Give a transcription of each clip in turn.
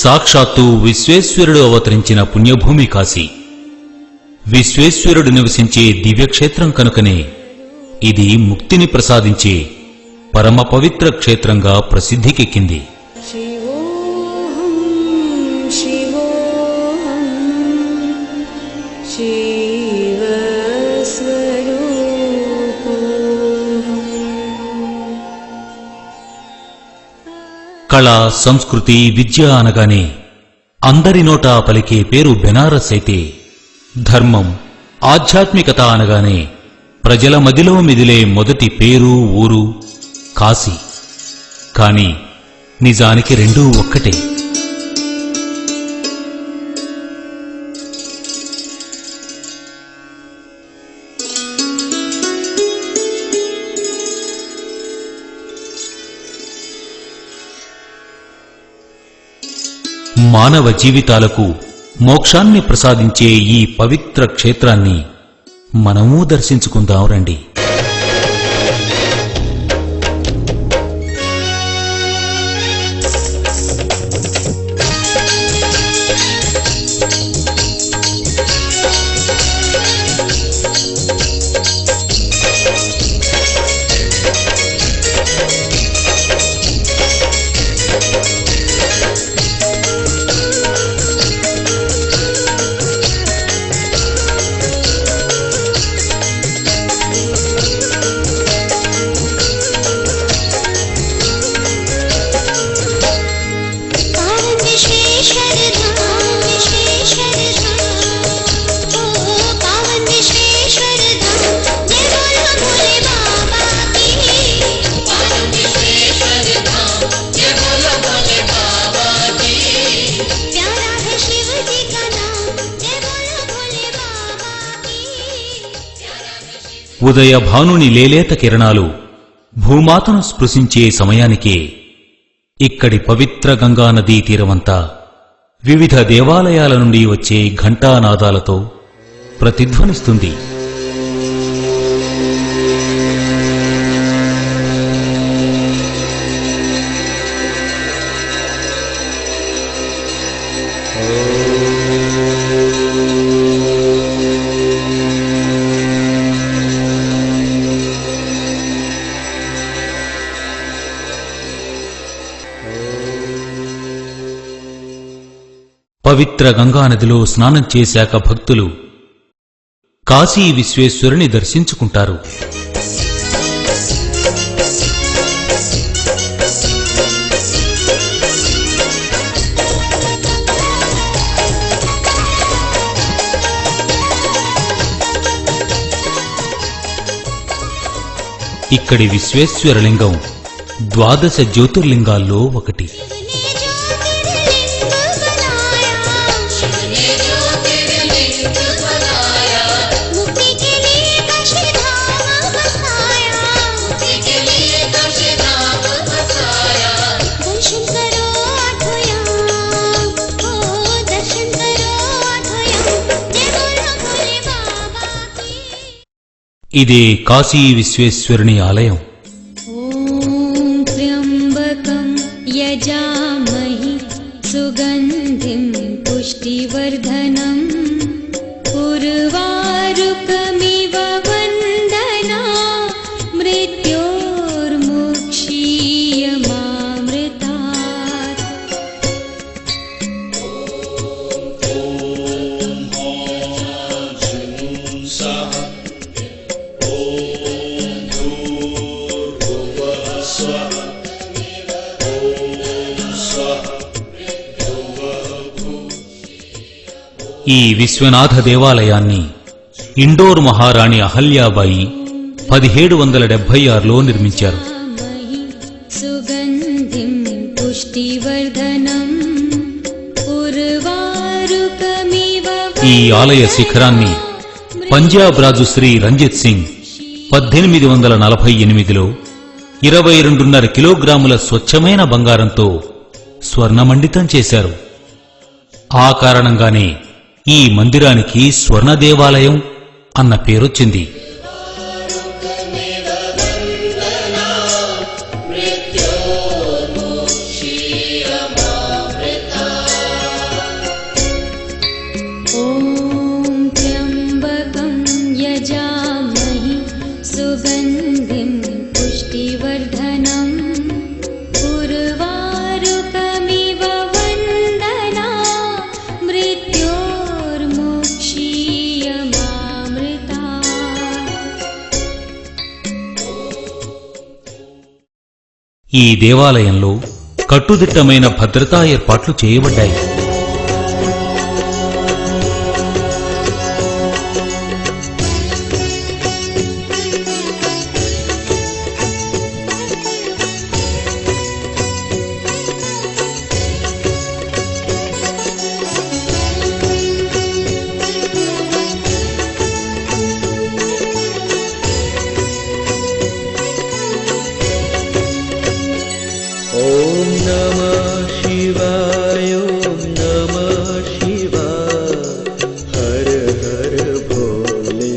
సాక్షాత్తు విశ్వేశ్వరుడు అవతరించిన పుణ్యభూమి కాశీ. విశ్వేశ్వరుడు నివసించే దివ్యక్షేత్రం కనుకనే ఇది ముక్తిని ప్రసాదించే పరమ పవిత్ర క్షేత్రంగా ప్రసిద్ధికెక్కింది. కళ, సంస్కృతి, విద్య అనగానే అందరి నోటా పలికే పేరు బెనారస్ అయితే, ధర్మం, ఆధ్యాత్మికత అనగానే ప్రజల మదిలో మెదిలే మొదటి పేరు, ఊరు కాశీ. కాని నిజానికి రెండూ ఒక్కటే. మానవ జీవితాలకు మోక్షాన్ని ప్రసాదించే ఈ పవిత్ర క్షేత్రాన్ని మనమూ దర్శించుకుందాం రండి. ఉదయ భానుని లేలేత కిరణాలు భూమాతను స్పృశించే సమయానికే ఇక్కడి పవిత్ర గంగానదీ తీరమంతా వివిధ దేవాలయాల నుండి వచ్చే ఘంటానాదాలతో ప్రతిధ్వనిస్తుంది. పవిత్ర గంగానదిలో స్నానం చేశాక భక్తులు కాశీ విశ్వేశ్వరుని దర్శించుకుంటారు. ఇక్కడి విశ్వేశ్వరలింగం 12 జ్యోతిర్లింగాల్లో ఒకటి. ఇదే కాశీ విశ్వేశ్వరుని ఆలయం. ఓం త్ర్యంబకం యజామహి సుగంధిం పుష్టివర్ధనం ఉర్వారుకమివ వందనా మృత్యోర్ముక్షీయమామృతాత్. ఈ విశ్వనాథ దేవాలయాన్ని ఇండోర్ మహారాణి అహల్యాబాయి 1776లో నిర్మించారు. ఈ ఆలయ శిఖరాన్ని పంజాబ్ రాజు శ్రీ రంజిత్ సింగ్ 1848లో 22.5 కిలోగ్రాముల స్వచ్ఛమైన బంగారంతో స్వర్ణమండితం చేశారు. ఆ కారణంగానే ఈ మందిరానికి స్వర్ణ దేవాలయం అన్న పేరొచ్చింది. सुगन्धिं पुष्टिवर्धनं उर्वारुकमिव वन्दना मृत्योर्मुक्षीयमामृता। ఈ దేవాలయంలో కట్టుదిట్టమైన భద్రతా ఏర్పాట్లు చేయబడ్డాయి. ओम नमः शिवाय, ओम नमः शिवाय, हर हर भोले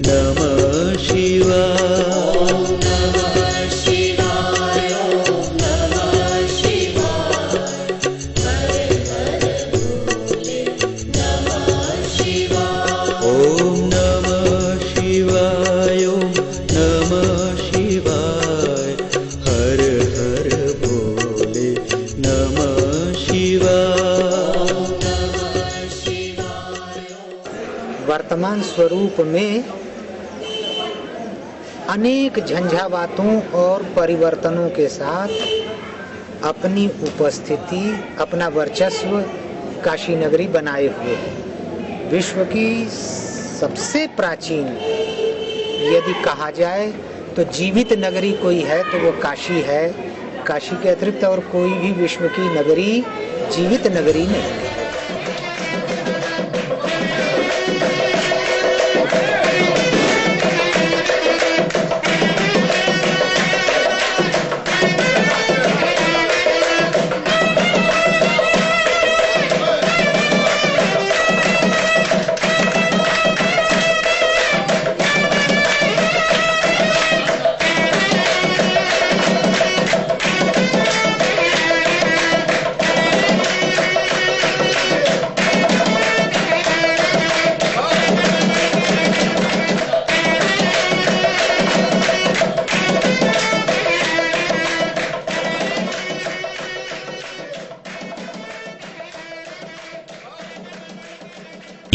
नमः शिवाय। ओम नमः शिवाय, ओम नमः शिवाय, हर हर भोले नमः शिवाय। ओम नमः शिवाय, ओम नमः शिवाय, हर हर भोले नमः शिवाय। वर्तमान स्वरूप में अनेक झंझावातों और परिवर्तनों के साथ अपनी उपस्थिति, अपना वर्चस्व काशी नगरी बनाए हुए है। विश्व की सबसे प्राचीन यदि कहा जाए तो जीवित नगरी कोई है तो वो काशी है। काशी के अतिरिक्त और कोई भी विश्व की नगरी जीवित नगरी नहीं है।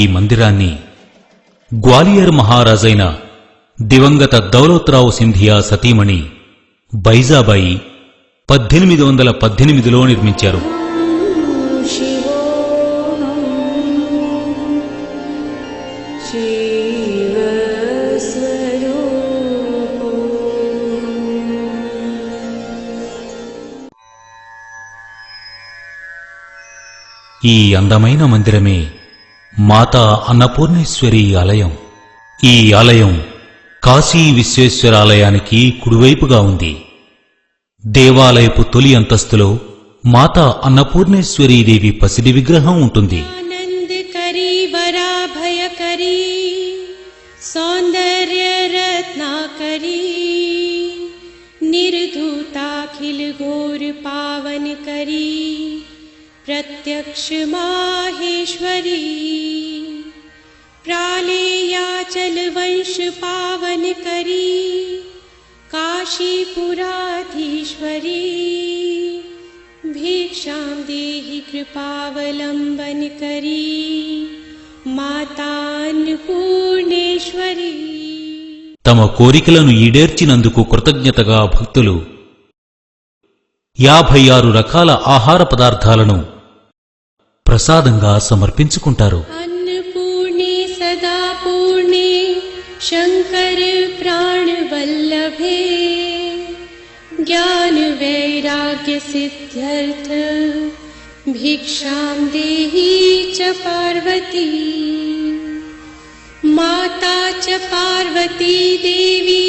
ఈ మందిరాన్ని గ్వాలియర్ మహారాజైన దివంగత దౌలత్రావు సింధియా సతీమణి బైజాబాయి 1818లో నిర్మించారు. ఈ అందమైన మందిరమే మాతా అన్నపూర్ణేశ్వరి ఆలయం. ఈ ఆలయం కాశీ విశ్వేశ్వరాలయానికి కుడివైపుగా ఉంది. దేవాలయపు తొలి అంతస్తులో మాతా అన్నపూర్ణేశ్వరీదేవి పసిడి విగ్రహం ఉంటుంది. आनंदकरी वराभयकरी सौंदर्य रत्नाकरी निर्धूताखिल घोर पावन करी प्रत्यक्ष माहेश्वरी प्रालेयाचल वंश पावन करी काशीपुराधीश्वरी भिक्षां देहि कृपावलंबन करी माता अन्नपूर्णेश्वरी। తమ కోరికలను ఈడేర్చినందుకు కృతజ్ఞతగా భక్తులు 56 రకాల ఆహార పదార్థాలను ప్రసాదంగా సమర్పించుకుంటారు. अन्नपूर्णे सदा पूर्णे शंकर प्राण वल्लभे ज्ञान वैराग्य सिद्ध्यर्थ भिक्षां देहि च पार्वती माता च पार्वती देवी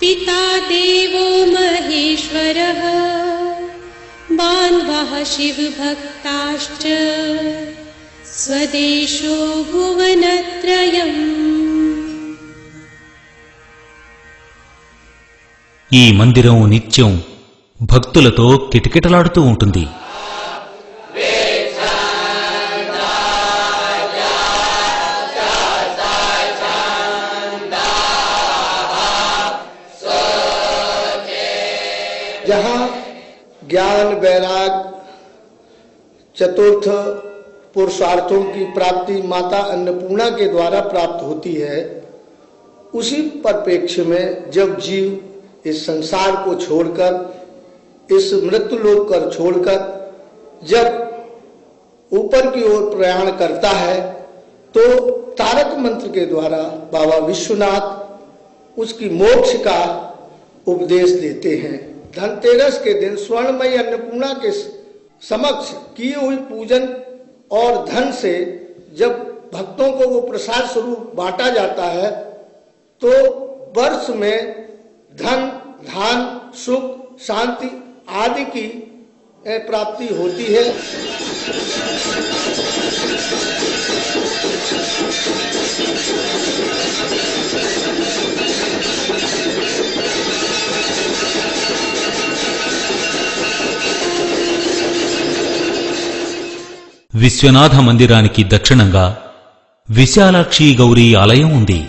पिता देवो महेश्वरः बान्धवः शिवभक्ताश्च स्वदेशो भुवनत्रयम्। ఈ మందిరం నిత్యం భక్తులతో కిటకిటలాడుతూ ఉంటుంది. जहाँ ज्ञान वैराग चतुर्थ पुरुषार्थों की प्राप्ति माता अन्नपूर्णा के द्वारा प्राप्त होती है, उसी परिप्रेक्ष्य में जब जीव इस संसार को छोड़कर, इस मृत्यु लोक कर छोड़कर जब ऊपर की ओर प्रयाण करता है, तो तारक मंत्र के द्वारा बाबा विश्वनाथ उसकी मोक्ष का उपदेश देते हैं। धनतेरस के दिन स्वर्णमयी अन्नपूर्णा के समक्ष किए हुई पूजन और धन से जब भक्तों को वो प्रसाद स्वरूप बांटा जाता है, तो वर्ष में धन, धान, सुख, शांति आदि की प्राप्ति होती है। విశ్వనాథ మందిరానికి దక్షిణంగా విశాలాక్షి గౌరీ ఆలయం ఉంది.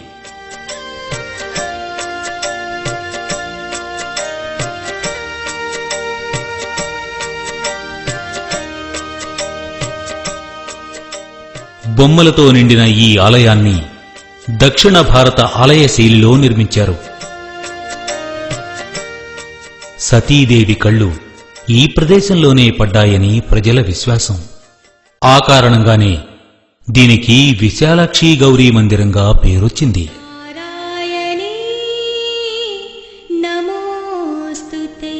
బొమ్మలతో నిండిన ఈ ఆలయాన్ని దక్షిణ భారత ఆలయ శైలిలో నిర్మించారు. సతీదేవి కళ్ళు ఈ ప్రదేశంలోనే పడ్డాయని ప్రజల విశ్వాసం. ఆ కారణంగానే దీనికి విశాలాక్షి గౌరీ మందిరంగా పేరొచ్చింది. नारायणी नमोस्तुते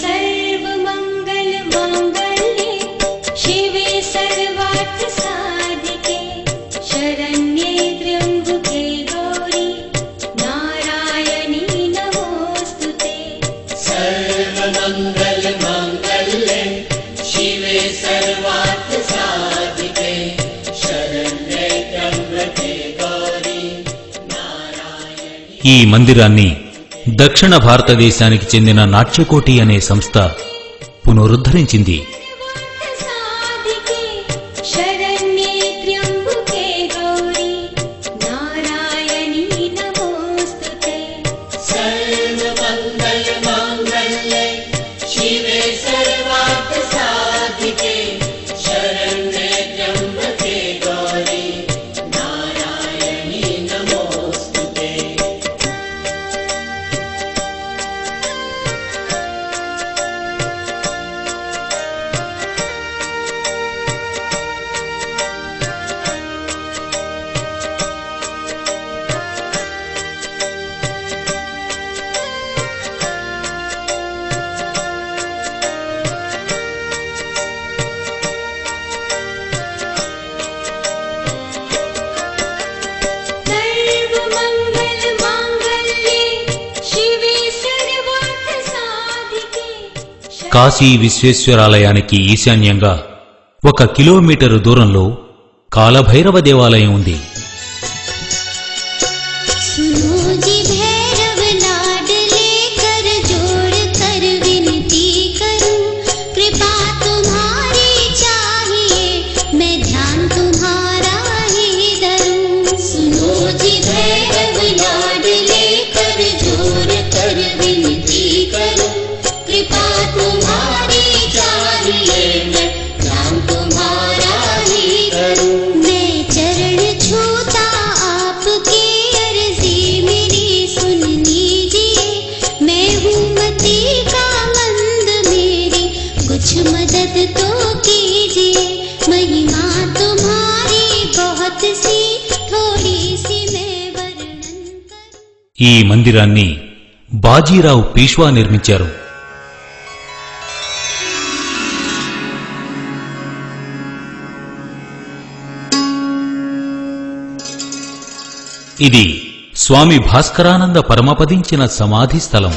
सर्वमंगलमांगल्ये शिवे सर्वार्थसाधिके शरण्ये त्र्यंबके गौरी नारायणी नमोस्तुते। सर्वमंगलमांगल्ये शिवे सर्वार्थसाधिके शरण्ये त्र्यंबके गौरी नारायणी। ఈ మందిరాన్ని దక్షిణ భారతదేశానికి చెందిన నాట్యకోటి అనే సంస్థ పునరుద్ధరించింది. साधिके शरण्ये त्र्यंबके गौरी नारायणी नमोस्तुते। सर्वमंगलमांगल्ये शिवे सर्वार्थसाधिके शरण्ये त्र्यंबके गौरी नारायणी नमोस्तुते। सर्वमंगलमांगल्ये शिवे सर्वार्थसाधिके కాశీ విశ్వేశ్వరాలయానికి ఈశాన్యంగా 1 కిలోమీటరు దూరంలో కాలభైరవ దేవాలయం ఉంది. सुनो जी भैरव लाडले कर जोड़ कर विनती करूं, कृपा तुम्हारी चाहिए मैं ध्यान तुम्हारा ही धरूं। सुनो जी भैरव लाडले कर जोड़ कर विनती करूं, कृपा तुम्हारी चाहिए मैं ध्यान तुम्हारा ही धरूं। मैं चरण छूता आपके अर्जी मेरी सुन लीजिए, मैं हूँ मती का मंद मेरी कुछ मदद तो कीजिए। महिमा तुम्हारी बहुत सी थोड़ी सी मैं वर्णन करूं। ఈ మందిరాన్ని బాజీరావు పీష్వా నిర్మించారు. ఇది స్వామి భాస్కరానంద పరమపదించిన సమాధి స్థలం.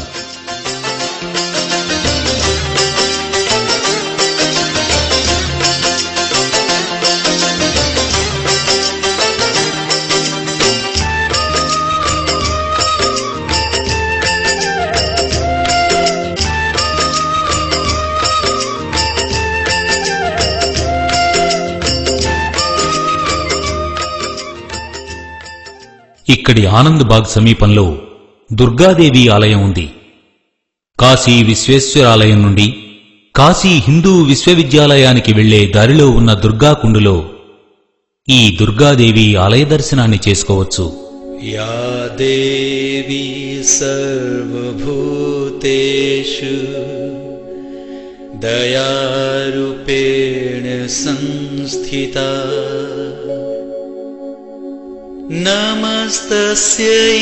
ఇక్కడి ఆనంద్ బాగ్ సమీపంలో దుర్గాదేవి ఆలయం ఉంది. కాశీ విశ్వేశ్వరాలయం నుండి కాశీ హిందూ విశ్వవిద్యాలయానికి వెళ్లే దారిలో ఉన్న దుర్గాకుండులో ఈ దుర్గాదేవి ఆలయ దర్శనాన్ని చేసుకోవచ్చు. या देवी सर्वभूतेषु दयारूपेण संस्थिता नमस्तस्यै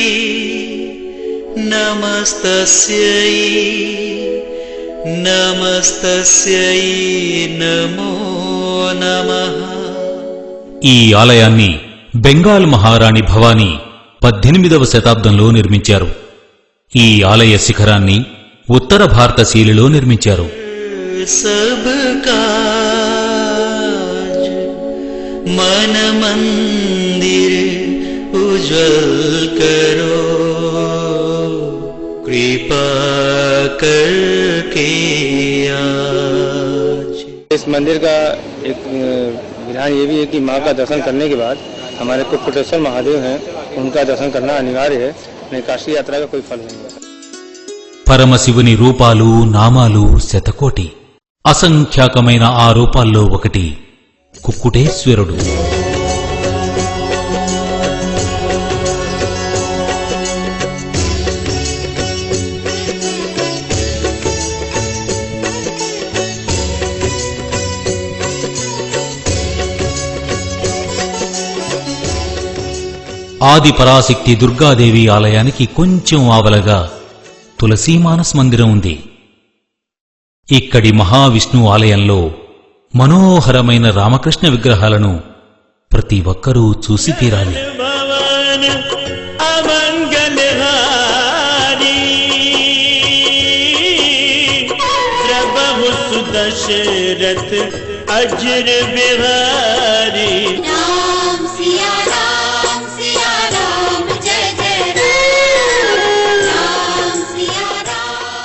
नमस्तस्यै नमस्तस्यै नमो नमः. ఈ ఆలయాన్ని బెంగాల్ మహారాణి భవానీ 18వ శతాబ్దంలో నిర్మించారు. ఈ ఆలయ శిఖరాన్ని ఉత్తర భారత శైలిలో నిర్మించారు. मन मंदिर उज्ज्वल करो कृपा करके आज. इस मंदिर का एक विधान ये भी है कि माँ का दर्शन करने के बाद हमारे कुक्कुटेश्वर महादेव हैं, उनका दर्शन करना अनिवार्य है. नहीं काशी यात्रा का कोई फल नहीं है. పరమశివుని రూపాలు నామాలు శతకోటి. అసంఖ్యాకమైన ఆ రూపాల్లో ఒకటి కుక్కుటేశ్వరుడు. ఆది పరాశక్తి దుర్గాదేవి ఆలయానికి కొంచెం ఆవలగా తులసీమానస్ మందిరం ఉంది. ఇక్కడి మహావిష్ణు ఆలయంలో మనోహరమైన రామకృష్ణ విగ్రహాలను ప్రతి ఒక్కరూ చూసి తీరాలి. दशरथ अजर बिहारी राम सिया राम जय जय राम सिया राम.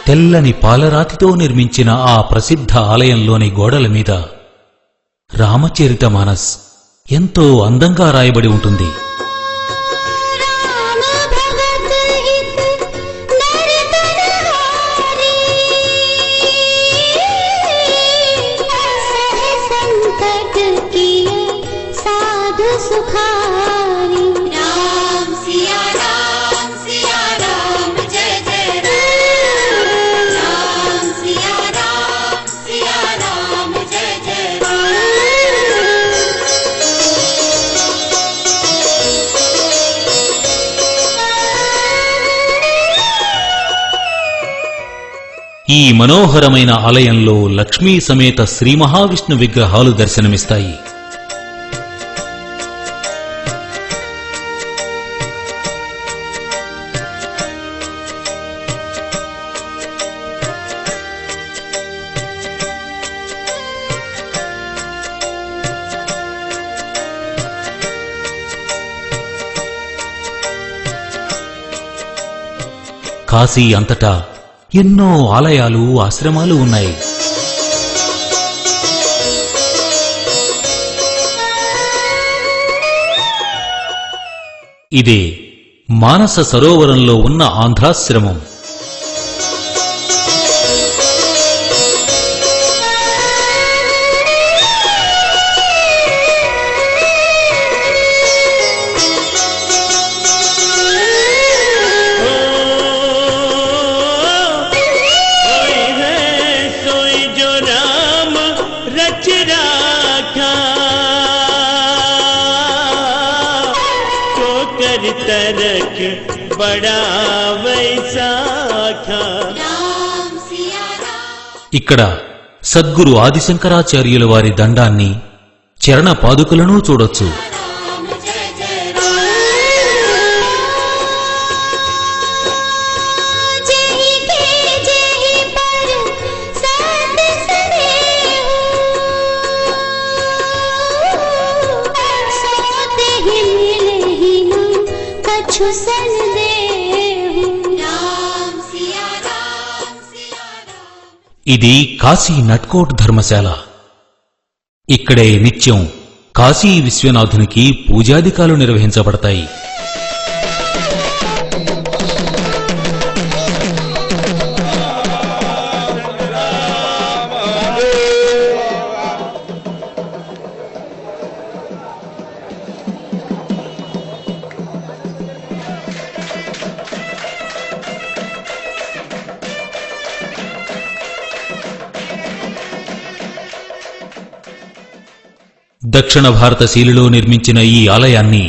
తెల్లని పాలరాతితో నిర్మించిన ఆ ప్రసిద్ధ ఆలయంలోని గోడల మీద రామచరితమానస్ ఎంతో అందంగా రాయబడి ఉంటుంది. राम भगत हित नर तनहारी सह संकट किए साधु सुखारी. राम सिया राम जय जय राम सिया राम जय जय राम. ఈ మనోహరమైన ఆలయంలో లక్ష్మీ సమేత శ్రీ మహావిష్ణు విగ్రహాలు దర్శనమిస్తాయి. కాశీ అంతటా ఎన్నో ఆలయాలు ఆశ్రమాలు ఉన్నాయి. ఇదే మానస సరోవరంలో ఉన్న ఆంధ్రాశ్రమం. तरक बड़ा वैसाखा. ఇక్కడ సద్గురు ఆదిశంకరాచార్యుల వారి దండాన్ని చరణ పాదుకలను చూడొచ్చు. ఇది కాశీ నట్కోట్ ధర్మశాల. ఇక్కడే నిత్యం కాశీ విశ్వనాథునికి పూజాధికాలు నిర్వహించబడతాయి. దక్షిణ భారత శైలిలో నిర్మించిన ఈ ఆలయాన్ని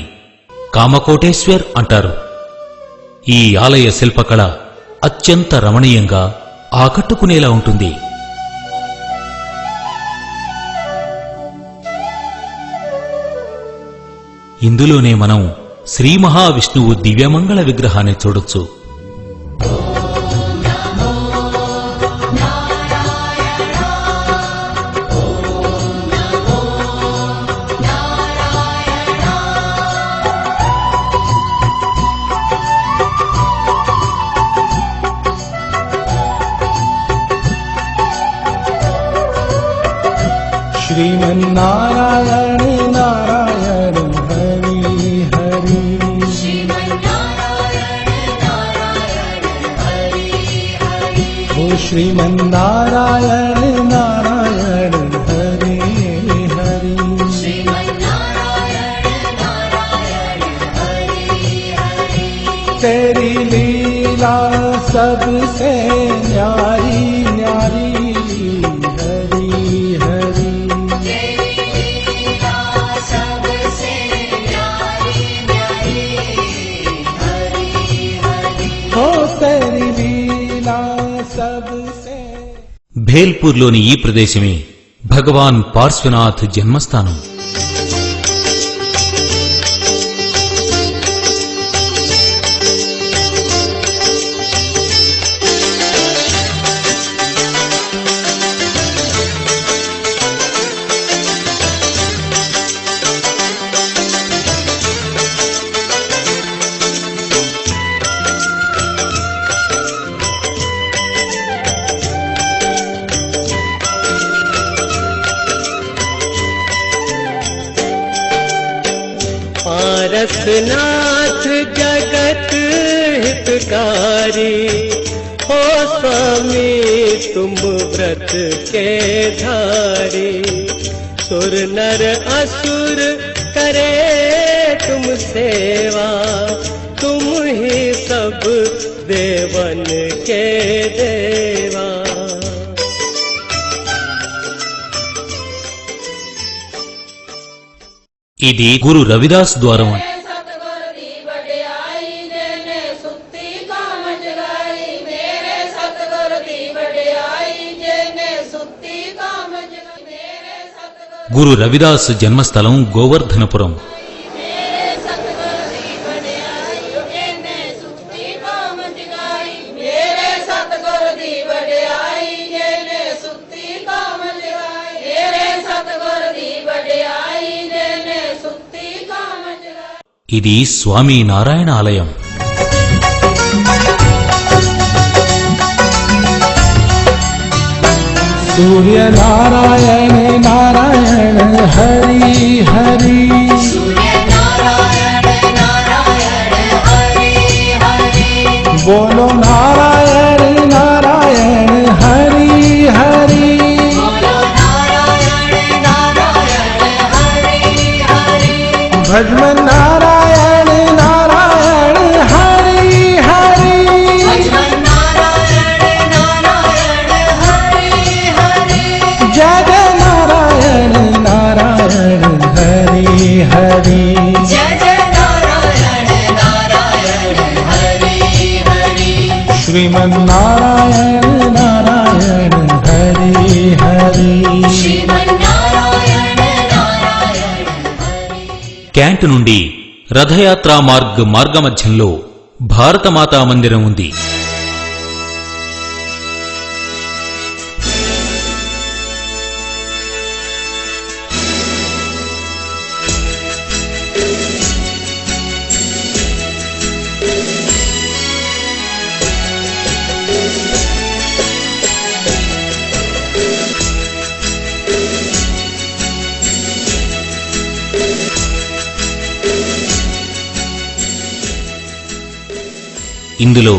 కామకోటేశ్వర్ అంటారు. ఈ ఆలయ శిల్పకళ అత్యంత రమణీయంగా ఆకట్టుకునేలా ఉంటుంది. ఇందులోనే మనం శ్రీ మహావిష్ణువు దివ్యమంగళ విగ్రహాన్ని చూడొచ్చు. श्रीमन्नारायण नारायण हरि हरि ओ श्रीमन्नारायण नारायण हरि हरि तेरी लीला सबसे न्यारी न्यारी భేల్పూర్లోని ఈ ప్రదేశమే భగవాన్ పార్శ్వనాథ్ జన్మస్థానం. पारसनाथ जगत हितकारी हो स्वामी तुम व्रत के धारी सुर नर असुर करे तुम सेवा तुम ही सब देवन के देवा ఇది గురు రవిదాస్ ద్వారం. గురు రవిదాస్ జన్మస్థలం గోవర్ధనపురం. ఇది స్వామి నారాయణ ఆలయం. सूर्य नारायण नारायण हरि हरि बोलो नारायण नारायण हरि हरि भजमन नारायण नारायण हरि हरि जय नारायण नारायण हरि हरि श्रीमन नारायण नारायण हरि हरि క్యాంట్ నుండి రథయాత్రా మార్గమధ్యంలో భారతమాతా మందిరం ఉంది. ఇందులో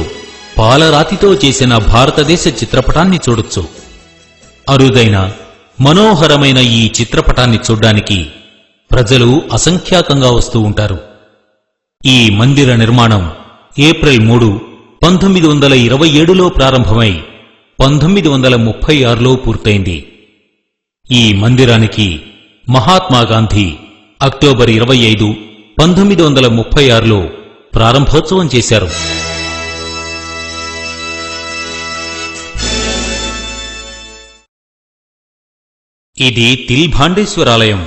పాలరాతితో చేసిన భారతదేశ చిత్రపటాన్ని చూడొచ్చు. అరుదైన మనోహరమైన ఈ చిత్రపటాన్ని చూడ్డానికి ప్రజలు అసంఖ్యాకంగా వస్తూ ఉంటారు. ఈ మందిర నిర్మాణం ఏప్రిల్ 3, 1927లో ప్రారంభమై 1936లో పూర్తయింది. ఈ మందిరానికి మహాత్మా గాంధీ అక్టోబర్ 25, 1936లో ప్రారంభోత్సవం చేశారు. ఇది తిల్భాండేశ్వరాలయం.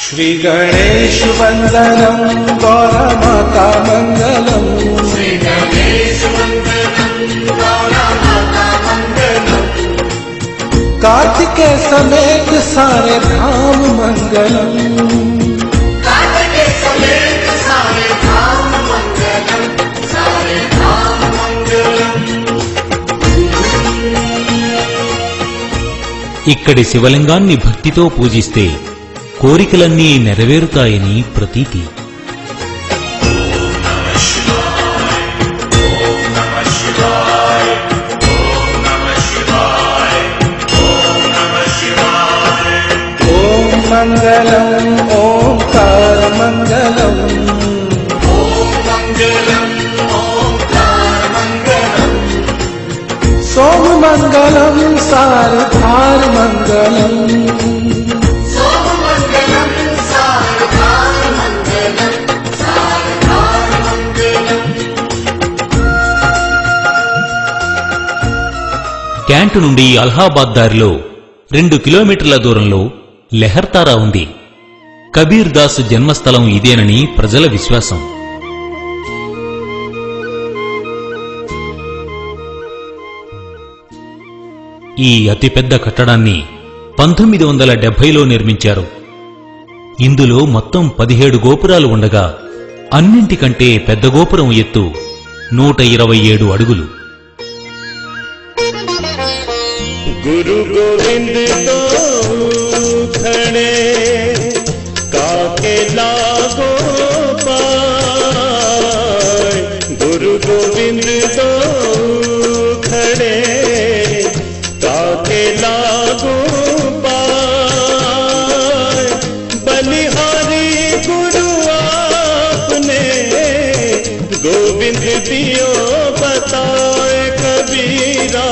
श्री गणेश वंदनम गौरमाता मंगलम श्री गणेश वंदनम गौरमाता मंगलम कार्तिकेय समेत सारे धाम मंगलम कार्तिकेय समेत सारे धाम मंगलम सारे धाम मंगलम. ఇక్కడి శివలింగాన్ని భక్తితో పూజిస్తే కోరికలన్నీ నెరవేరుతాయని ప్రతీతి. ओम मंगलम ओंकार मंगलम ओम मंगलम ओंकार मंगलम सोम मंगलम सारधार मंगलम सोम मंगलम सारधार मंगलम सारधार मंगलम. క్యాంటు నుండి అలహాబాద్ దారిలో 2 కిలోమీటర్ల దూరంలో లెహర్తారా ఉంది. కబీర్ దాస్ జన్మస్థలం ఇదేనని ప్రజల విశ్వాసం. ఈ అతిపెద్ద కట్టడాన్ని 1970లో నిర్మించారు. ఇందులో మొత్తం 17 గోపురాలు ఉండగా అన్నింటికంటే పెద్ద గోపురం ఎత్తు 127 అడుగులు. गुरु गोविंद दो खड़े काके लागो पाए गुरु गोविंद दो खड़े काके लागो पाए बलिहारी गुरु आपने गोविंद दियो बताए कबीरा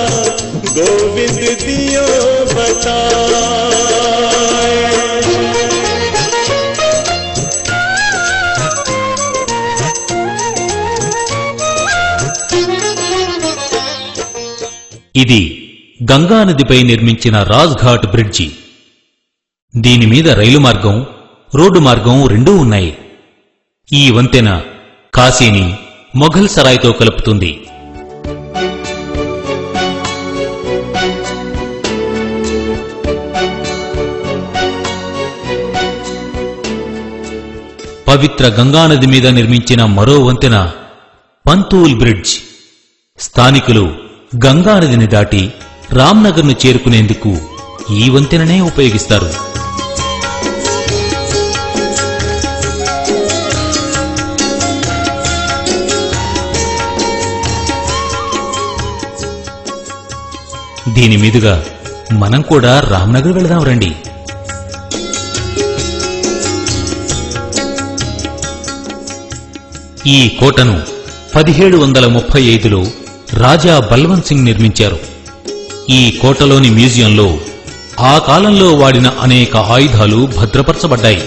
गोविंद दियो बताए. ఇది గంగానదిపై నిర్మించిన రాజ్ఘాట్ బ్రిడ్జి. దీనిమీద రైలు మార్గం, రోడ్డు మార్గం రెండూ ఉన్నాయి. ఈ వంతెన కాశీని మొఘల్ సరాయ్తో కలుపుతుంది. పవిత్ర గంగానది మీద నిర్మించిన మరో వంతెన పంతూల్ బ్రిడ్జ్. స్థానికులు గంగానదిని దాటి రామ్నగర్ను చేరుకునేందుకు ఈ వంతెననే ఉపయోగిస్తారు. దీని మీదుగా మనం కూడా రామ్నగర్ వెళదాం రండి. ఈ కోటను 1735లో రాజా బల్వంత్ సింగ్ నిర్మించారు. ఈ కోటలోని మ్యూజియంలో ఆ కాలంలో వాడిన అనేక ఆయుధాలు భద్రపరచబడ్డాయి.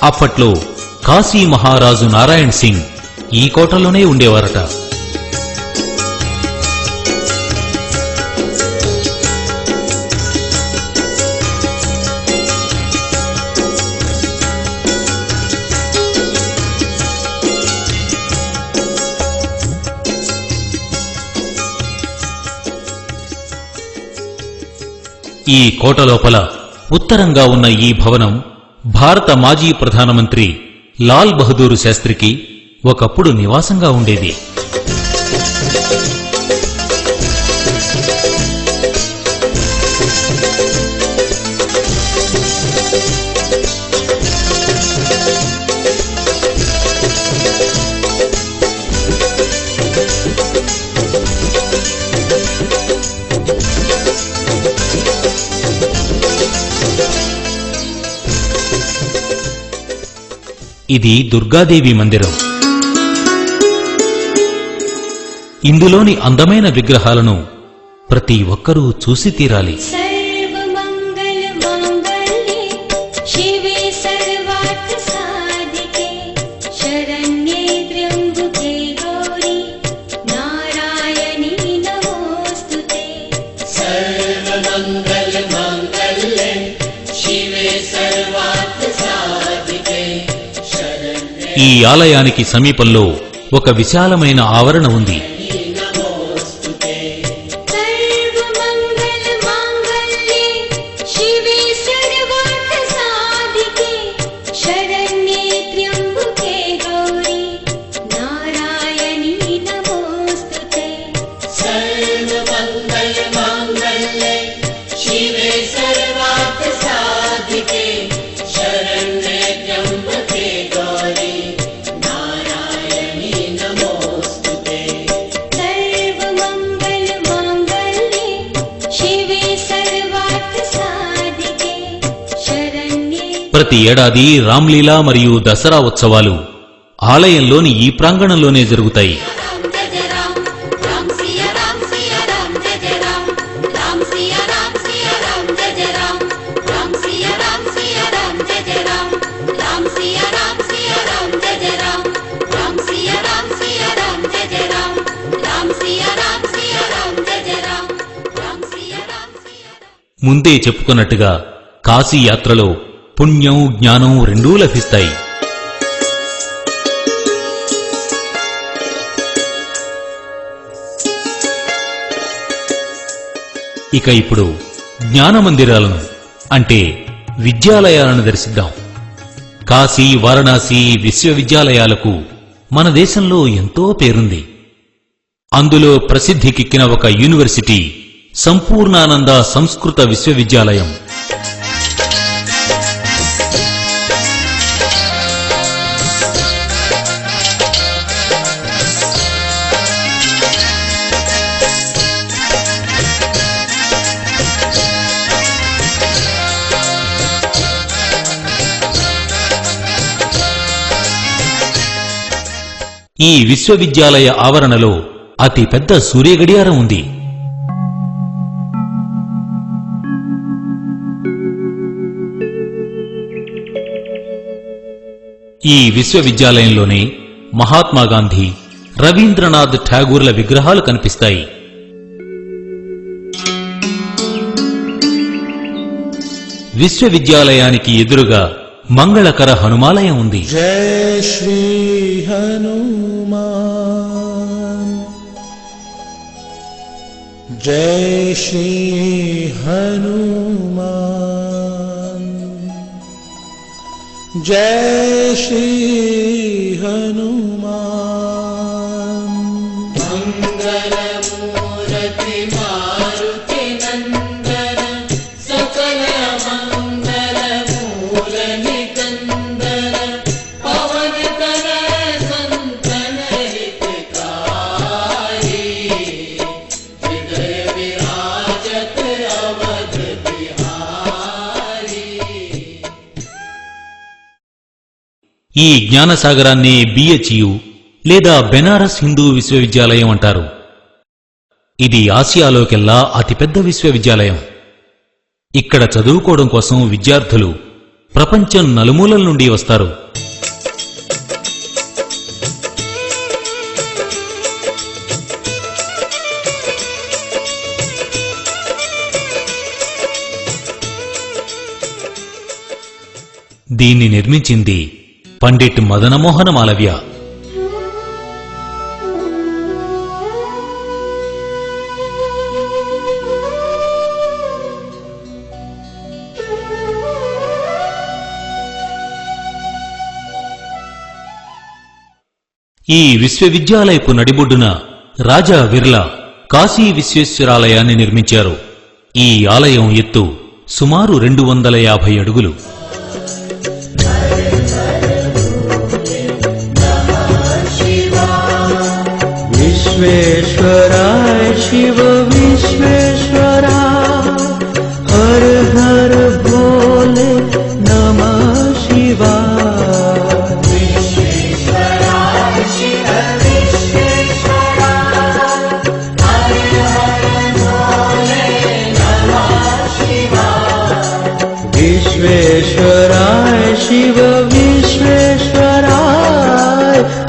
అప్పట్లో కాశీ మహారాజు నారాయణ్ సింగ్ ఈ కోటలోనే ఉండేవారట. ఈ కోట లోపల ఉత్తరంగా ఉన్న ఈ భవనం భారత మాజీ ప్రధానమంత్రి లాల్ బహదూర్ శాస్త్రికి ఒకప్పుడు నివాసంగా ఉండేది. ఇది దుర్గాదేవి మందిరం. ఇందులోని అందమైన విగ్రహాలను ప్రతి ఒక్కరూ చూసి తీరాలి. सर्वमंगल मांगल्ये शिवे सर्वार्थ साधिके शरण्ये त्र्यंबके गौरी नारायणी नमोस्तुते. सर्वमंगल मांगल्ये शिवे सर्वार्थ साधिके शरण्ये ఈ ఆలయానికి సమీపంలో ఒక విశాలమైన ఆవరణ ఉంది. नमोस्तुते. सर्वमंगल मांगल्ये शिवे सर्वार्थ साधिके शरण्ये त्र्यंबके गौरी नारायणी नमोस्तुते. सर्वमंगल मांगल्ये शिवे सर्वार्थ साधिके शरण्ये त्र्यंबके गौरी नारायणी नमोस्तुते. सर्वमंगल मांगल्ये शिवे सर्वार्थ साधिके शरण्ये ప్రతి ఏడాది రామ్లీలా మరియు దసరా ఉత్సవాలు ఆలయంలోని ఈ ప్రాంగణంలోనే జరుగుతాయి. राम जय जय राम राम सिया राम जय जय राम राम सिया राम जय जय राम राम सिया राम जय जय राम राम सिया राम जय जय राम राम सिया राम जय जय राम राम सिया राम जय जय राम राम सिया राम ముందే చెప్పుకున్నట్టుగా కాశీ యాత్రలో పుణ్యం జ్ఞానం రెండూ లభిస్తాయి. ఇక ఇప్పుడు జ్ఞాన మందిరాలను అంటే విద్యాలయాలను దర్శిద్దాం. కాశీ వారణాసి విశ్వవిద్యాలయాలకు మన దేశంలో ఎంతో పేరుంది. అందులో ప్రసిద్ధికెక్కిన ఒక యూనివర్సిటీ సంపూర్ణానంద సంస్కృత విశ్వవిద్యాలయం. ఈ విశ్వవిద్యాలయ ఆవరణలో అతి పెద్ద సూర్యగడియారం ఉంది. ఈ విశ్వవిద్యాలయంలోనే మహాత్మాగాంధీ, రవీంద్రనాథ్ ఠాగూర్ల విగ్రహాలు కనిపిస్తాయి. విశ్వవిద్యాలయానికి ఎదురుగా మంగళకర హనుమాలయం ఉంది. जय श्री हनुमान जय श्री हनुमान जय श्री हनुमान मंगलमूर्ति मारुति नंदन सकल मंगल मूल निकंदन पवन तनय संतन हितकारी हृदय विराजत अवध बिहारी. ఈ జ్ఞానసాగరాన్ని బిహెచ్యు లేదా బెనారస్ హిందూ విశ్వవిద్యాలయం అంటారు. ఇది ఆసియాలోకెల్లా అతిపెద్ద విశ్వవిద్యాలయం. ఇక్కడ చదువుకోవడం కోసం విద్యార్థులు ప్రపంచం నలుమూలల నుండి వస్తారు. దీన్ని నిర్మించింది పండిట్ మదనమోహన మాలవ్య. ఈ విశ్వవిద్యాలయపు నడిబొడ్డున రాజా విర్లా కాశీ విశ్వేశ్వరాలయాన్ని నిర్మించారు. ఈ ఆలయం ఎత్తు సుమారు 250 అడుగులు. विश्वेश्वराय शिव विश्वेश्वरा हर हर भोले नमः शिवाय. शिव विश्वेश्वराय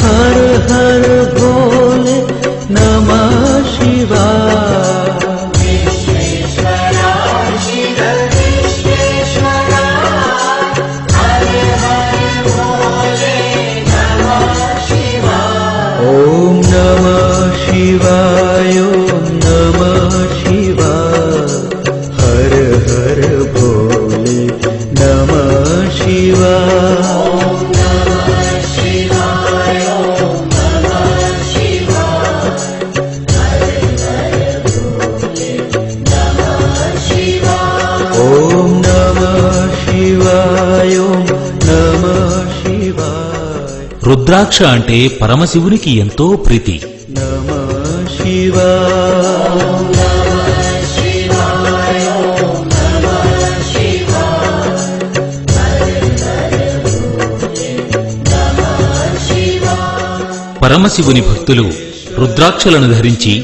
हर हर भोले नमः शिवाय ओम नमः शिवाय ओम नमः शिवाय हर हर भोले नमः शिवाय ओम नमः शिवाय ओम नमः शिवाय రుద్రాక్ష అంటే పరమశివునికి ఎంతో ప్రీతి. नमः शिवाय పరమశివుని భక్తులు రుద్రాక్షలను ధరించి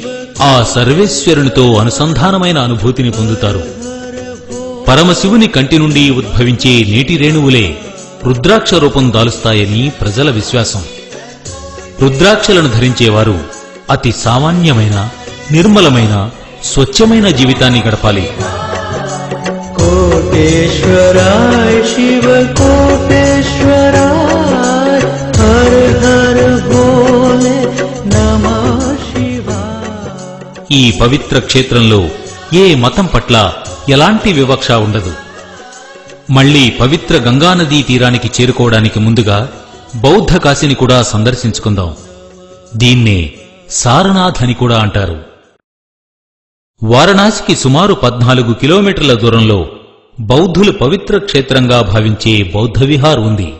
ఆ సర్వేశ్వరునితో అనుసంధానమైన అనుభూతిని పొందుతారు. పరమశివుని కంటి నుండి ఉద్భవించే నీటి రేణువులే రుద్రాక్ష రూపం దాలుస్తాయని ప్రజల విశ్వాసం. రుద్రాక్షలను ధరించేవారు అతి సామాన్యమైన, నిర్మలమైన, స్వచ్ఛమైన జీవితాన్ని గడపాలి. कोटेश्वराय शिव कोटेश्वराय हर हर भोले नमः शिवाय ఈ పవిత్ర క్షేత్రంలో ఏ మతం పట్ల ఎలాంటి వివక్ష ఉండదు. మళ్లీ పవిత్ర గంగానదీ తీరానికి చేరుకోవడానికి ముందుగా బౌద్ధ కాశీని కూడా సందర్శించుకుందాం. దీన్నే సారనాథ్ అని కూడా అంటారు. వారణాసికి సుమారు 14 కిలోమీటర్ల దూరంలో బౌద్ధులు పవిత్ర క్షేత్రంగా భావించే బౌద్ధ విహార్ ఉంది.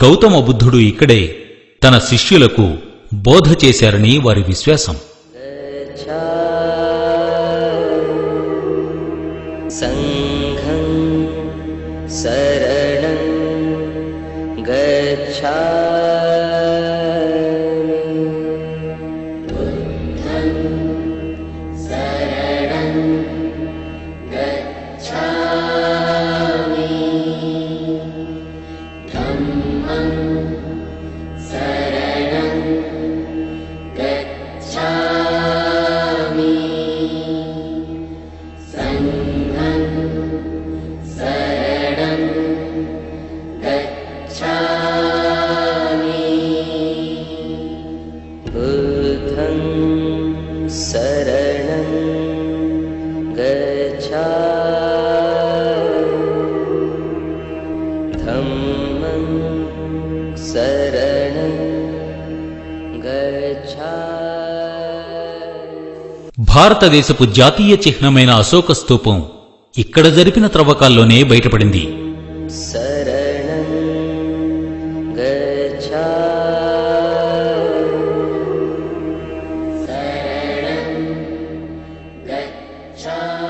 గౌతమ బుద్ధుడు ఇక్కడే తన శిష్యులకు బోధ చేశారని వారి విశ్వాసం. సంఘం శరణం గచ్ఛామి బుద్ధం శరణం గచ్ఛామి ధమ్మం శరణం గచ్ఛామి సంఘం శరణం గచ్ఛామి బుద్ధం శరణం గచ్ఛామి ధమ్మం శరణం గచ్ఛామి భారతదేశపు జాతీయ చిహ్నమైన అశోక స్తూపం ఇక్కడ జరిపిన త్రవ్వకాల్లోనే బయటపడింది. శరణం గచ్ఛామి శరణం గచ్ఛామి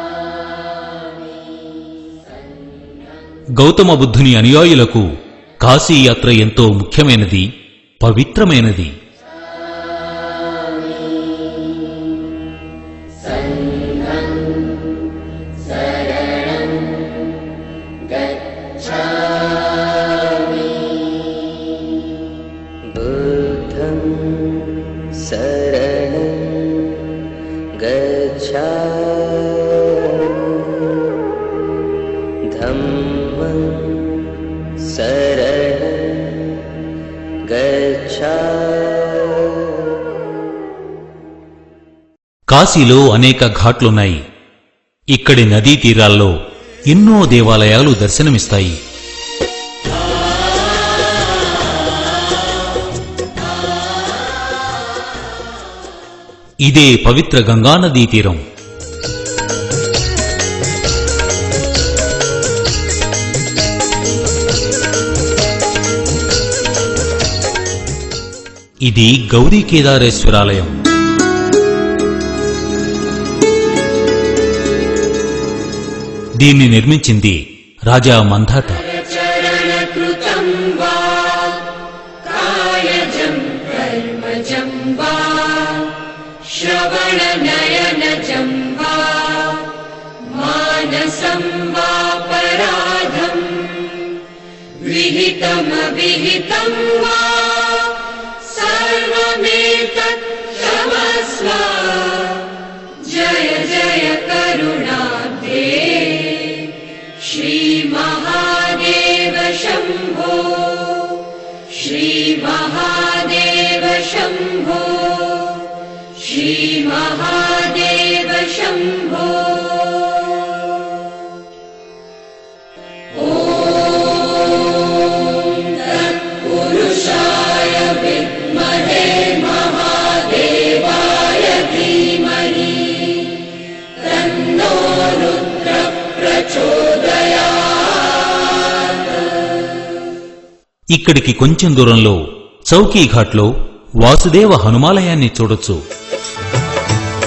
గౌతమ బుద్ధుని అనుయాయులకు కాశీ యాత్ర ఎంతో ముఖ్యమైనది, పవిత్రమైనది. సంఘం శరణం గచ్ఛామి బుద్ధం శరణం గచ్ఛామి ధమ్మం శరణం గచ్ఛామి కాశీలో అనేక ఘాట్లున్నాయి. ఇక్కడి నదీ తీరాల్లో ఎన్నో దేవాలయాలు దర్శనమిస్తాయి. ఇదే పవిత్ర గంగానదీ తీరం. ఇది గౌరీ కేదారేశ్వరాలయం. దీన్ని నిర్మించింది రాజా మంధాత. चरणकृतं वा कायजं कर्मजं वा श्रवणनयनजं वा मानसं वा पराधं विहितमविहितं वा सर्वमेतत् क्षमस्व जय जय करुणाब्धे श्री महादेव शंभो श्री महादेव शंभो श्री महादेव शंभो ओम तत्पुरुषाय विद्महे महादेवाय धीमहि तन्नो रुद्र ఇక్కడికి కొంచెం దూరంలో చౌకీఘాట్లో వాసుదేవ హనుమాలయాన్ని చూడొచ్చు.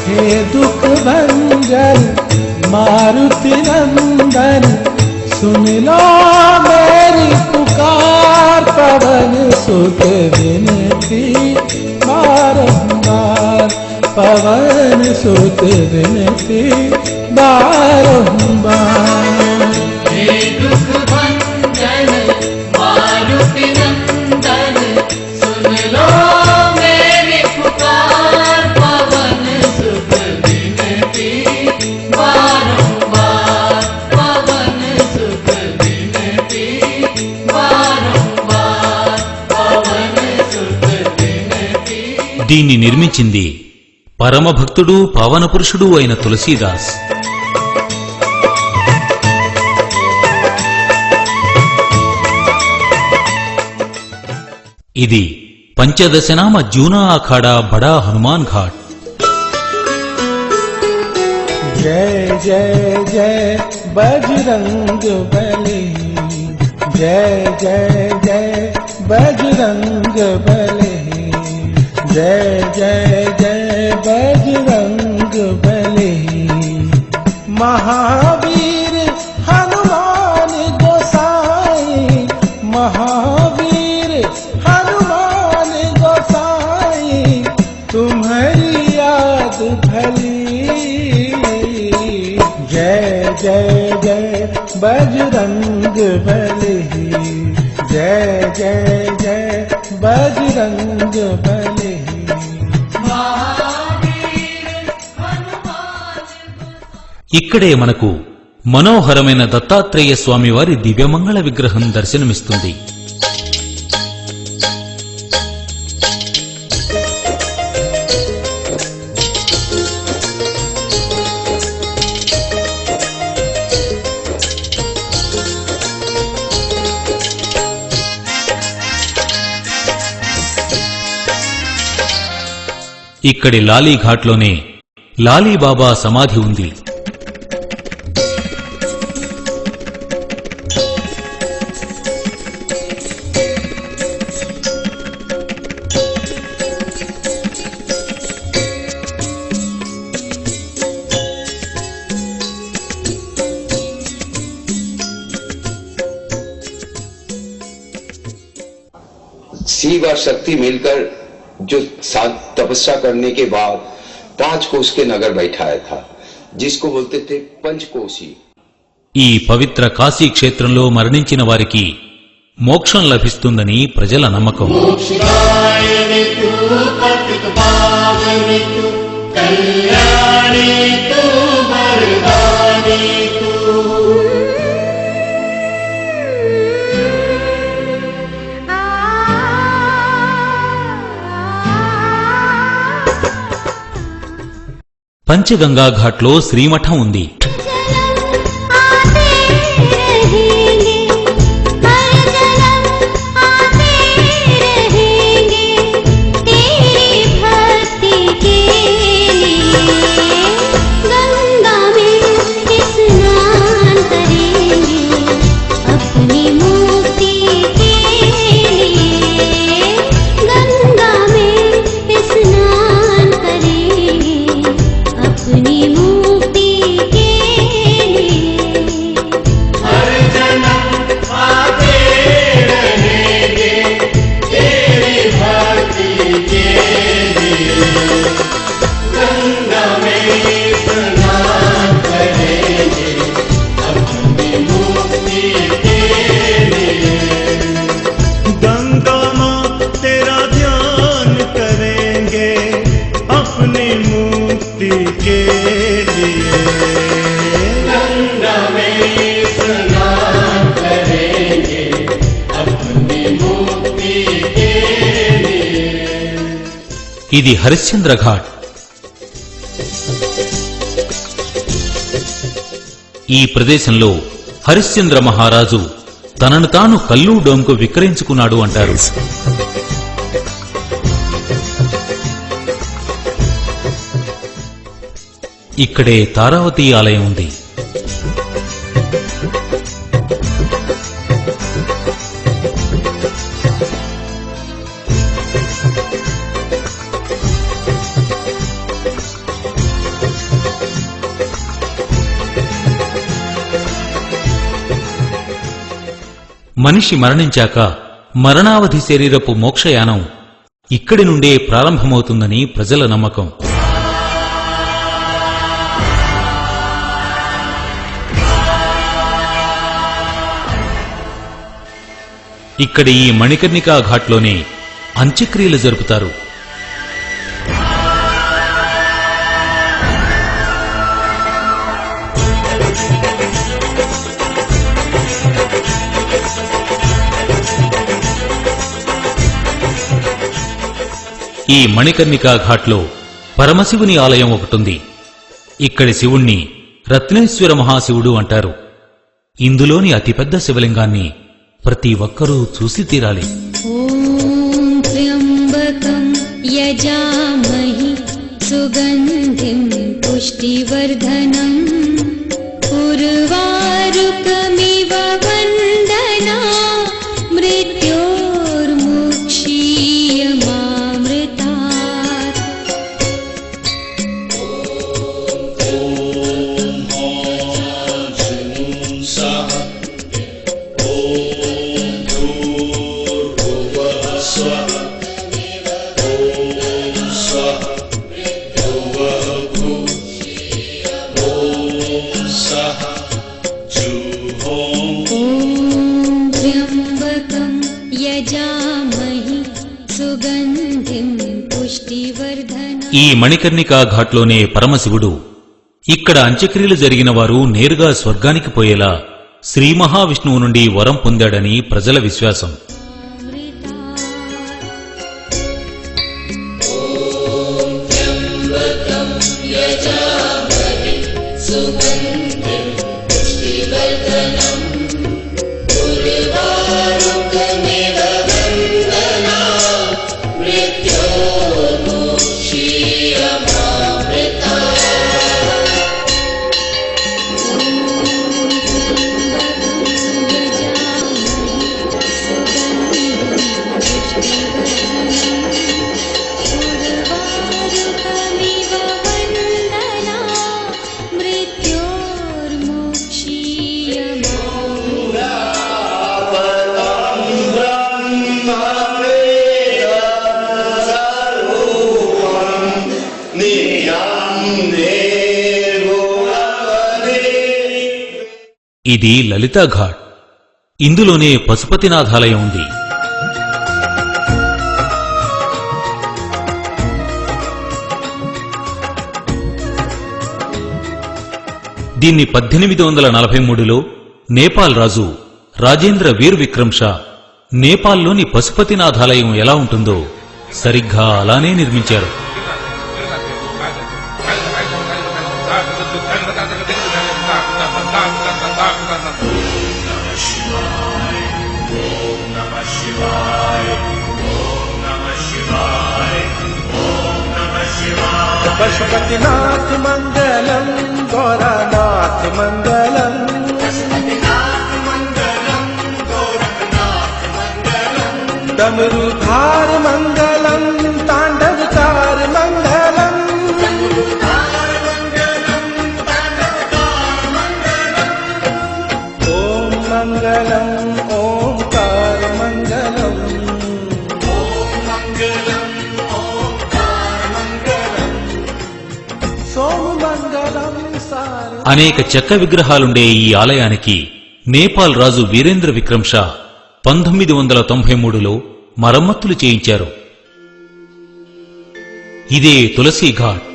हे दुख भंजन मारुति नंदन सुन लो मेरी पुकार पवन सुत विनती बारंबार पवन सुत विनती बारंबार हे दुख भंजन मारुति नंदन सुन लो मेरी पुकार पवन सुत विनती बारंबार पवन सुत विनती बारंबार पवन सुत विनती. దీన్ని నిర్మించింది పరమభక్తుడు పావన పురుషుడు అయిన తులసీదాస్. ఇది పంచదశనామ జూనా అఖాడా బడా హనుమాన్ ఘాట్. जय जय जय बजरंग बली जय जय जय बजरंग बली जय जय जय बजरंग बली महावीर हनुमान गोसाई महावीर हनुमान गोसाई तुम्हारी याद भली जय जय जय बजरंग बली जय जय जय बजरंग बली. ఇక్కడే మనకు మనోహరమైన దత్తాత్రేయ స్వామివారి దివ్యమంగళ విగ్రహం దర్శనమిస్తుంది. ఇక్కడి లాలీఘాట్లోనే లాలీబాబా సమాధి ఉంది. शिव और शक्ति मिलकर जो तपस्या करने के बाद 5 कोष के नगर बैठाया था जिसको बोलते थे पंचकोशी. ఈ పవిత్ర కాశీ క్షేత్రంలో మరణించిన వారికి మోక్షం లభిస్తుందని ప్రజల నమ్మకం. मोक्षदायिनी तू पतित पावनी तू कल्याणी तू वरदानी तू. పంచగంగా ఘాట్లో శ్రీమఠం ఉంది. अपनी मुक्ति के लिए गंगा में ఇది హరిశ్చంద్ర ఘాట్. ఈ ప్రదేశంలో హరిశ్చంద్ర మహారాజు తనను తాను కల్లు డోమ్కు విక్రయించుకున్నాడు అంటారు. ఇక్కడే తారావతి ఆలయం ఉంది. మనిషి మరణించాక మరణావధి శరీరపు మోక్షయానం ఇక్కడి నుండే ప్రారంభమవుతుందని ప్రజల నమ్మకం. ఇక్కడి ఈ మణికర్ణికా ఘాట్లోనే అంత్యక్రియలు జరుపుతారు. ఈ మణికర్ణికా ఘాట్లో పరమశివుని ఆలయం ఒకటుంది. ఇక్కడి శివుణ్ణి రత్నేశ్వర మహాశివుడు అంటారు. ఇందులోని అతిపెద్ద శివలింగాన్ని ప్రతి ఒక్కరూ చూసి తీరాలి. ఓం త్ర్యంబకం యజామహి సుగంధిం పుష్టివర్ధనం ఉర్వారుకమివ వందనా మృత్యోర్ముక్షీయమామృతాత్. ఈ మణికర్ణికా ఘాట్లోనే పరమశివుడు ఇక్కడ అంత్యక్రియలు జరిగిన వారు నేరుగా స్వర్గానికి పోయేలా శ్రీ మహావిష్ణువు నుండి వరం పొందాడని ప్రజల విశ్వాసం. ఇది లలితా ఘాట్. ఇందులోనే పశుపతినాథాలయం ఉంది. దీన్ని 1843లో నేపాల్ రాజు రాజేంద్ర వీర్ విక్రమ్ షా నేపాల్లోని పశుపతినాథాలయం ఎలా ఉంటుందో సరిగ్గా అలానే నిర్మించారు. पशुपतिनाथ मंगलम गौरानाथ मंगलम डमरूधार मंगलम तांडवकार मंगलम ओम मंगलम ओंकार मंगलम అనేక చెక్క విగ్రహాలుండే ఈ ఆలయానికి నేపాల్ రాజు వీరేంద్ర విక్రమ్ షా 1993లో మరమ్మతులు చేయించారు. ఇదే తులసి ఘాట్.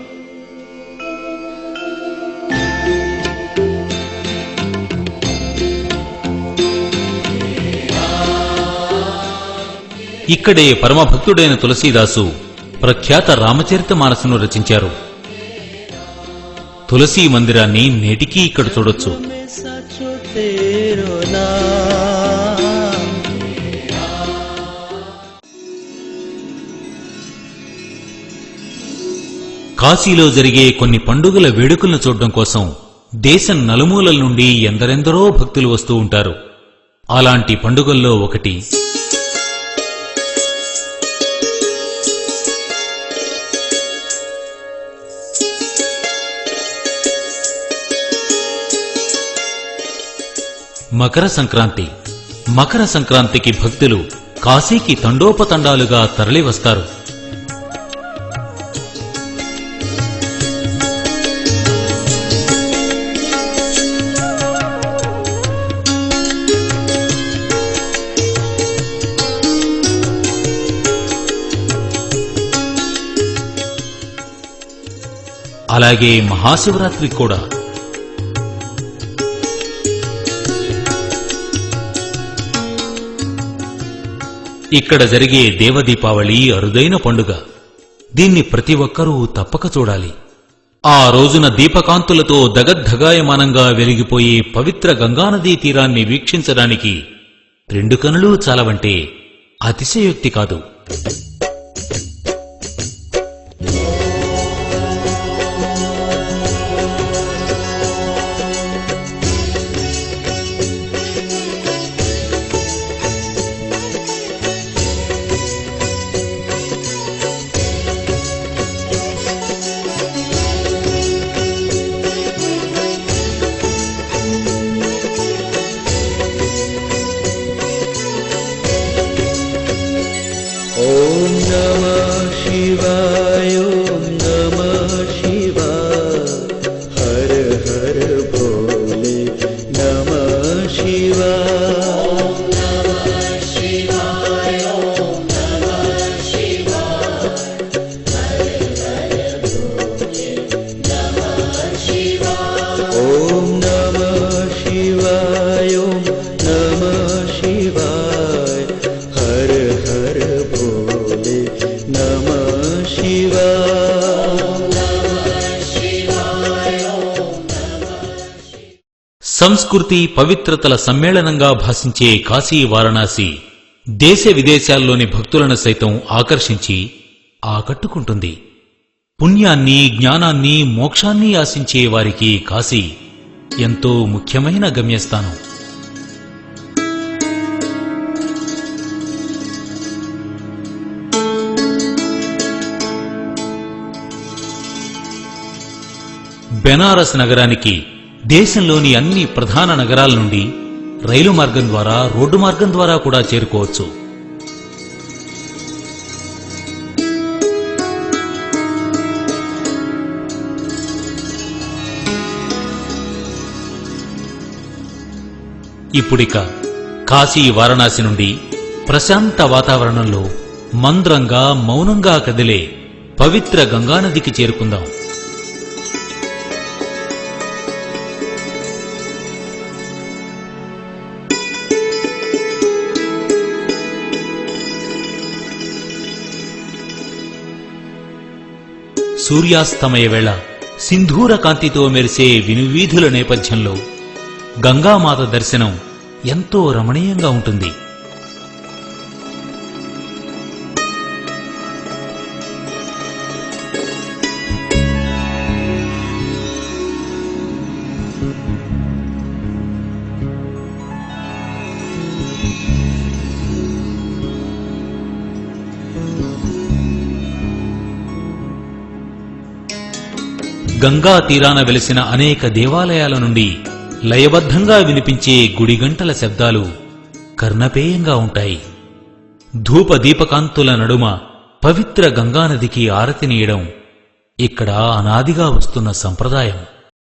ఇక్కడే పరమభక్తుడైన తులసీదాసు ప్రఖ్యాత రామచరితమానసును రచించారు. తులసీ మందిరాన్ని నేటికీ ఇక్కడ చూడొచ్చు. కాశీలో జరిగే కొన్ని పండుగల వేడుకలను చూడడం కోసం దేశం నలుమూలల నుండి ఎందరెందరో భక్తులు వస్తూ ఉంటారు. అలాంటి పండుగల్లో ఒకటి మకర సంక్రాంతి. మకర సంక్రాంతికి భక్తులు కాశీకి తండోపతండాలుగా తరలివస్తారు. అలాగే మహాశివరాత్రి కూడా. ఇక్కడ జరిగే దేవదీపావళి అరుదైన పండుగ. దీన్ని ప్రతి ఒక్కరూ తప్పక చూడాలి. ఆ రోజున దీపకాంతులతో దగద్ధగాయమానంగా వెలిగిపోయే పవిత్ర గంగానదీ తీరాన్ని వీక్షించడానికి 2 కనులు చాలవంటే అతిశయోక్తి కాదు. ओम नमः शिवाय, ओम नमः शिवाय, हर हर भोले नमः शिवाय। ओम नमः शिवाय, ओम नमः शिवाय, हर हर भोले नमः शिवाय। ओम नमः शिवाय, ओम नमः शिवाय, हर हर भोले नमः शिवाय। సంస్కృతి పవిత్రతల సమ్మేళనంగా భాసించే కాశీ వారణాసి దేశ విదేశాల్లోని భక్తులను సైతం ఆకర్షించి ఆకట్టుకుంటుంది. పుణ్యాన్ని, జ్ఞానాన్ని, మోక్షాన్ని ఆశించే వారికి కాశీ ఎంతో ముఖ్యమైన గమ్యస్థానం. బెనారస్ నగరానికి దేశంలోని అన్ని ప్రధాన నగరాల నుండి రైలు మార్గం ద్వారా, రోడ్డు మార్గం ద్వారా కూడా చేరుకోవచ్చు. ఇప్పుడిక కాశీ వారణాసి నుండి ప్రశాంత వాతావరణంలో మంద్రంగా, మౌనంగా కదిలే పవిత్ర గంగానదికి చేరుకుందాం. సూర్యాస్తమయ వేళ సింధూర కాంతితో మెరిసే వినువీధుల నేపథ్యంలో గంగామాత దర్శనం ఎంతో రమణీయంగా ఉంటుంది. గంగా తీరాన వెలిసిన అనేక దేవాలయాల నుండి లయబద్ధంగా వినిపించే గుడిగంటల శబ్దాలు కర్ణపేయంగా ఉంటాయి. ధూప దీపకాంతుల నడుమ పవిత్ర గంగానదికి ఆరతినీయడం ఇక్కడ అనాదిగా వస్తున్న సంప్రదాయం.